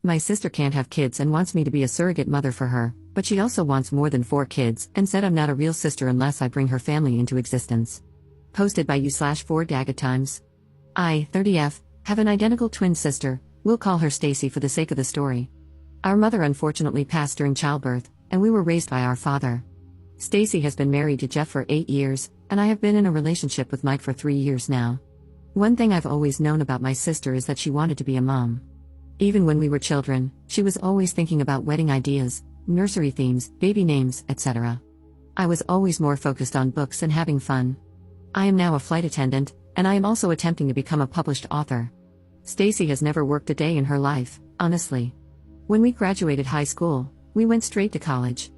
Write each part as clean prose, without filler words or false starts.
My sister can't have kids and wants me to be a surrogate mother for her, but she also wants more than 4 kids and said I'm not a real sister unless I bring her family into existence. Posted by u/4dagatimes. I, 30F, have an identical twin sister. We'll call her Stacy for the sake of the story. Our mother unfortunately passed during childbirth, and we were raised by our father. Stacy has been married to Jeff for 8 years, and I have been in a relationship with Mike for 3 years now. One thing I've always known about my sister is that she wanted to be a mom. Even when we were children, she was always thinking about wedding ideas, nursery themes, baby names, etc. I was always more focused on books and having fun. I am now a flight attendant, and I am also attempting to become a published author. Stacy has never worked a day in her life, honestly. When we graduated high school, we went straight to college.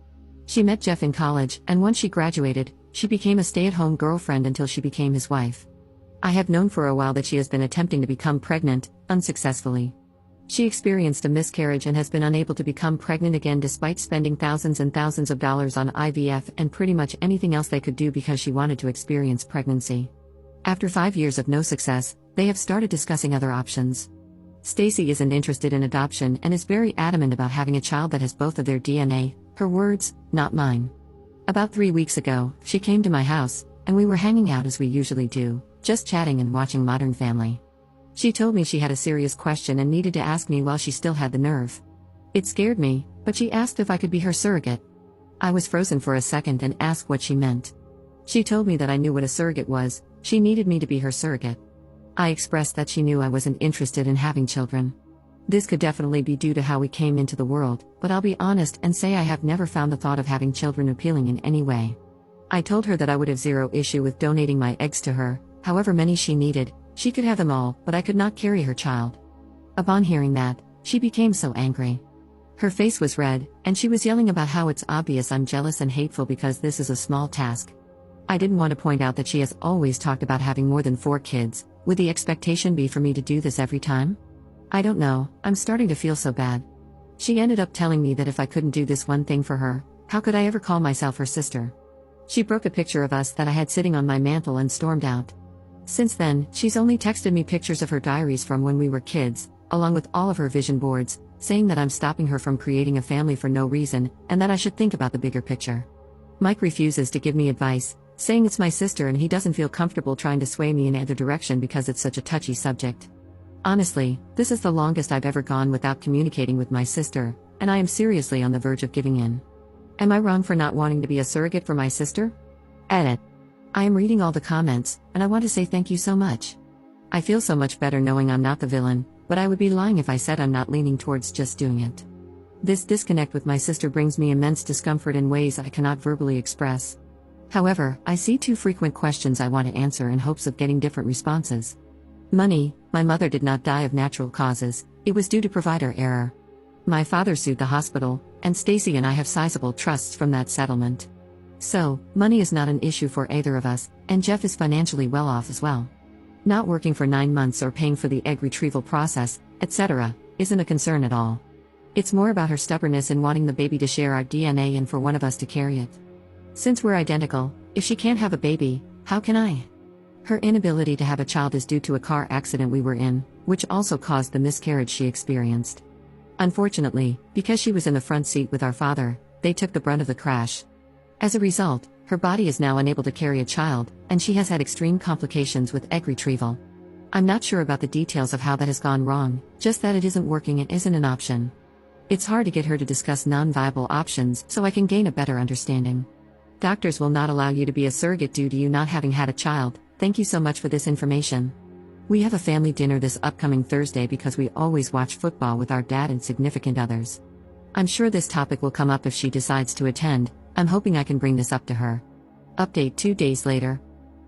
She met Jeff in college, and once she graduated, she became a stay-at-home girlfriend until she became his wife. I have known for a while that she has been attempting to become pregnant, unsuccessfully. She experienced a miscarriage and has been unable to become pregnant again despite spending thousands and thousands of dollars on IVF and pretty much anything else they could do because she wanted to experience pregnancy. After 5 years of no success, they have started discussing other options. Stacy isn't interested in adoption and is very adamant about having a child that has both of their DNA, her words, not mine. About 3 weeks ago, she came to my house, and we were hanging out as we usually do, just chatting and watching Modern Family. She told me she had a serious question and needed to ask me while she still had the nerve. It scared me, but she asked if I could be her surrogate. I was frozen for a second and asked what she meant. She told me that I knew what a surrogate was. She needed me to be her surrogate. I expressed that she knew I wasn't interested in having children. This could definitely be due to how we came into the world, but I'll be honest and say I have never found the thought of having children appealing in any way. I told her that I would have zero issue with donating my eggs to her, however many she needed. She could have them all, but I could not carry her child. Upon hearing that, she became so angry. Her face was red, and she was yelling about how it's obvious I'm jealous and hateful because this is a small task. I didn't want to point out that she has always talked about having more than 4 kids. Would the expectation be for me to do this every time? I don't know, I'm starting to feel so bad. She ended up telling me that if I couldn't do this one thing for her, how could I ever call myself her sister? She broke a picture of us that I had sitting on my mantle and stormed out. Since then, she's only texted me pictures of her diaries from when we were kids, along with all of her vision boards, saying that I'm stopping her from creating a family for no reason, and that I should think about the bigger picture. Mike refuses to give me advice, saying it's my sister and he doesn't feel comfortable trying to sway me in either direction because it's such a touchy subject. Honestly, this is the longest I've ever gone without communicating with my sister, and I am seriously on the verge of giving in. Am I wrong for not wanting to be a surrogate for my sister? Edit. I am reading all the comments, and I want to say thank you so much. I feel so much better knowing I'm not the villain, but I would be lying if I said I'm not leaning towards just doing it. This disconnect with my sister brings me immense discomfort in ways I cannot verbally express. However, I see 2 frequent questions I want to answer in hopes of getting different responses. Money. My mother did not die of natural causes, it was due to provider error. My father sued the hospital, and Stacy and I have sizable trusts from that settlement. So, money is not an issue for either of us, and Jeff is financially well off as well. Not working for 9 months or paying for the egg retrieval process, etc., isn't a concern at all. It's more about her stubbornness in wanting the baby to share our DNA and for one of us to carry it. Since we're identical, if she can't have a baby, how can I? Her inability to have a child is due to a car accident we were in, which also caused the miscarriage she experienced. Unfortunately, because she was in the front seat with our father, they took the brunt of the crash. As a result, her body is now unable to carry a child, and she has had extreme complications with egg retrieval. I'm not sure about the details of how that has gone wrong, just that it isn't working and isn't an option. It's hard to get her to discuss non-viable options so I can gain a better understanding. Doctors will not allow you to be a surrogate due to you not having had a child. Thank you so much for this information. We have a family dinner this upcoming Thursday because we always watch football with our dad and significant others. I'm sure this topic will come up if she decides to attend. I'm hoping I can bring this up to her. Update 2 days later.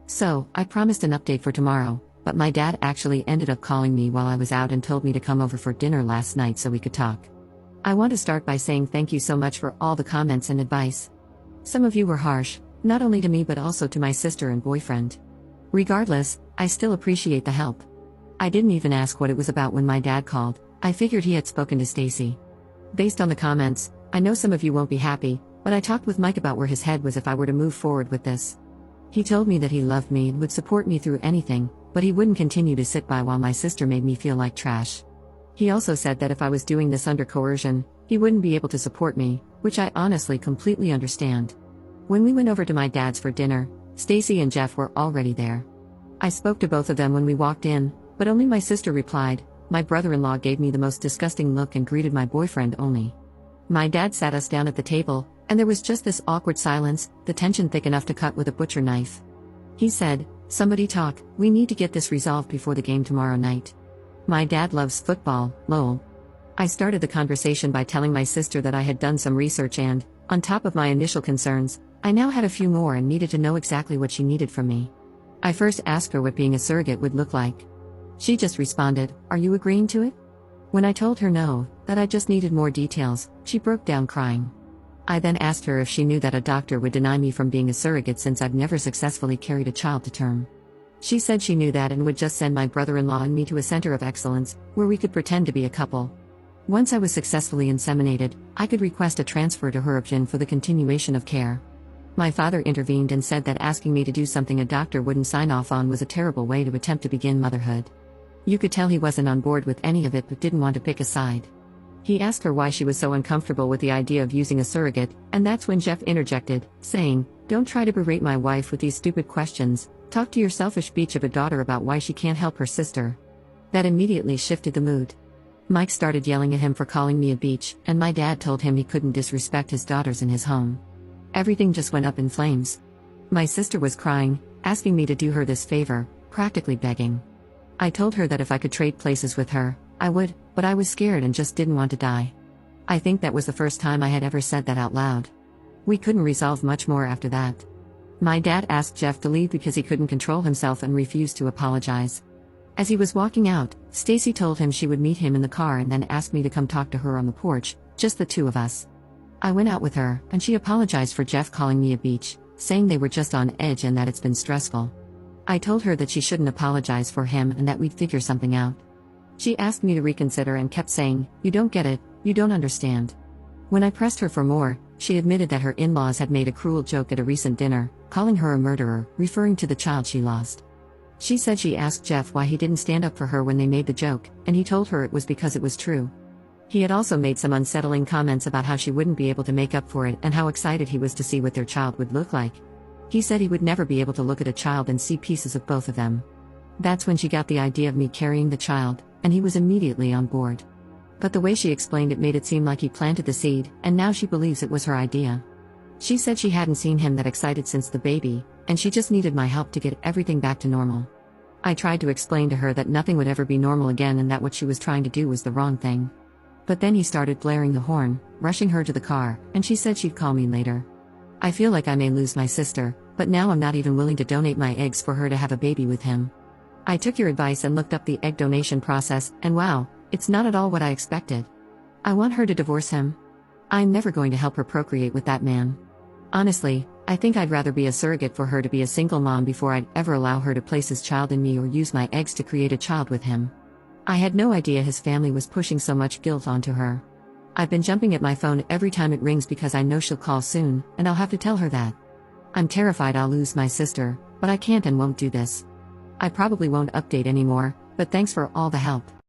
So, I promised an update for tomorrow, but my dad actually ended up calling me while I was out and told me to come over for dinner last night so we could talk. I want to start by saying thank you so much for all the comments and advice. Some of you were harsh, not only to me but also to my sister and boyfriend. Regardless, I still appreciate the help. I didn't even ask what it was about when my dad called. I figured he had spoken to Stacy. Based on the comments, I know some of you won't be happy, but I talked with Mike about where his head was if I were to move forward with this. He told me that he loved me and would support me through anything, but he wouldn't continue to sit by while my sister made me feel like trash. He also said that if I was doing this under coercion, he wouldn't be able to support me, which I honestly completely understand. When we went over to my dad's for dinner, Stacy and Jeff were already there. I spoke to both of them when we walked in, but only my sister replied. My brother-in-law gave me the most disgusting look and greeted my boyfriend only. My dad sat us down at the table, and there was just this awkward silence, the tension thick enough to cut with a butcher knife. He said, "Somebody talk, we need to get this resolved before the game tomorrow night. My dad loves football, lol." I started the conversation by telling my sister that I had done some research and, on top of my initial concerns, I now had a few more and needed to know exactly what she needed from me. I first asked her what being a surrogate would look like. She just responded, "Are you agreeing to it?" When I told her no, that I just needed more details, she broke down crying. I then asked her if she knew that a doctor would deny me from being a surrogate since I've never successfully carried a child to term. She said she knew that and would just send my brother-in-law and me to a center of excellence, where we could pretend to be a couple. Once I was successfully inseminated, I could request a transfer to her option for the continuation of care. My father intervened and said that asking me to do something a doctor wouldn't sign off on was a terrible way to attempt to begin motherhood. You could tell he wasn't on board with any of it but didn't want to pick a side. He asked her why she was so uncomfortable with the idea of using a surrogate, and that's when Jeff interjected, saying, "Don't try to berate my wife with these stupid questions, talk to your selfish bitch of a daughter about why she can't help her sister." That immediately shifted the mood. Mike started yelling at him for calling me a bitch, and my dad told him he couldn't disrespect his daughters in his home. Everything just went up in flames. My sister was crying, asking me to do her this favor, practically begging. I told her that if I could trade places with her, I would, but I was scared and just didn't want to die. I think that was the first time I had ever said that out loud. We couldn't resolve much more after that. My dad asked Jeff to leave because he couldn't control himself and refused to apologize. As he was walking out, Stacy told him she would meet him in the car and then asked me to come talk to her on the porch, just the two of us. I went out with her, and she apologized for Jeff calling me a bitch, saying they were just on edge and that it's been stressful. I told her that she shouldn't apologize for him and that we'd figure something out. She asked me to reconsider and kept saying, "You don't get it, you don't understand." When I pressed her for more, she admitted that her in-laws had made a cruel joke at a recent dinner, calling her a murderer, referring to the child she lost. She said she asked Jeff why he didn't stand up for her when they made the joke, and he told her it was because it was true. He had also made some unsettling comments about how she wouldn't be able to make up for it and how excited he was to see what their child would look like. He said he would never be able to look at a child and see pieces of both of them. That's when she got the idea of me carrying the child, and he was immediately on board. But the way she explained it made it seem like he planted the seed, and now she believes it was her idea. She said she hadn't seen him that excited since the baby, and she just needed my help to get everything back to normal. I tried to explain to her that nothing would ever be normal again and that what she was trying to do was the wrong thing. But then he started blaring the horn, rushing her to the car, and she said she'd call me later. I feel like I may lose my sister, but now I'm not even willing to donate my eggs for her to have a baby with him. I took your advice and looked up the egg donation process, and wow, it's not at all what I expected. I want her to divorce him. I'm never going to help her procreate with that man. Honestly, I think I'd rather be a surrogate for her to be a single mom before I'd ever allow her to place his child in me or use my eggs to create a child with him. I had no idea his family was pushing so much guilt onto her. I've been jumping at my phone every time it rings because I know she'll call soon, and I'll have to tell her that. I'm terrified I'll lose my sister, but I can't and won't do this. I probably won't update anymore, but thanks for all the help.